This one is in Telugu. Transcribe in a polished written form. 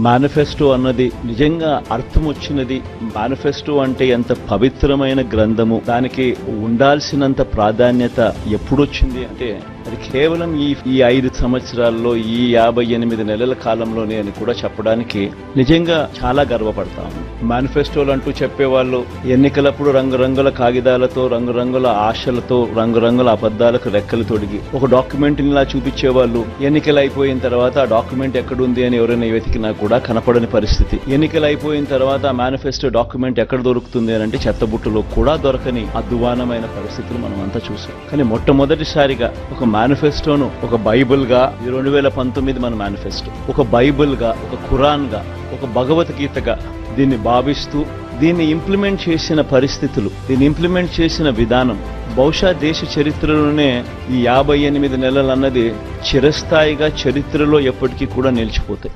మేనిఫెస్టో అన్నది నిజంగా అర్థం వచ్చినది. మేనిఫెస్టో అంటే ఎంత పవిత్రమైన గ్రంథము, దానికి ఉండాల్సినంత ప్రాధాన్యత ఎప్పుడొచ్చింది అంటే అది కేవలం ఈ 5 సంవత్సరాల్లో, ఈ 58 నెలల కాలంలోనే అని కూడా చెప్పడానికి నిజంగా చాలా గర్వపడతాము. మేనిఫెస్టోలు అంటూ చెప్పేవాళ్ళు ఎన్నికలప్పుడు రంగురంగుల కాగితాలతో, రంగురంగుల ఆశలతో, రంగురంగుల అబద్ధాలకు రెక్కలు తొడిగి ఒక డాక్యుమెంట్ లా చూపించేవాళ్ళు. ఎన్నికలు అయిపోయిన తర్వాత ఆ డాక్యుమెంట్ ఎక్కడుంది అని ఎవరైనా వెతికినా కూడా కనపడని పరిస్థితి. ఎన్నికలు అయిపోయిన తర్వాత ఆ మేనిఫెస్టో డాక్యుమెంట్ ఎక్కడ దొరుకుతుంది అని అంటే చెత్తబుట్టలో కూడా దొరకని అద్వానమైన పరిస్థితులు మనం అంతా చూసాం. కానీ మొట్టమొదటిసారిగా ఒక మేనిఫెస్టోను ఒక బైబిల్ గా, 2019 మన మేనిఫెస్టో ఒక బైబిల్ గా, ఒక ఖురాన్ గా, ఒక భగవద్గీతగా దీన్ని భావిస్తూ దీన్ని ఇంప్లిమెంట్ చేసిన పరిస్థితులు, దీన్ని ఇంప్లిమెంట్ చేసిన విధానం బహుశా దేశ చరిత్రలోనే ఈ 58 నెలలు అన్నది చిరస్థాయిగా చరిత్రలో ఎప్పటికీ కూడా నిలిచిపోతాయి.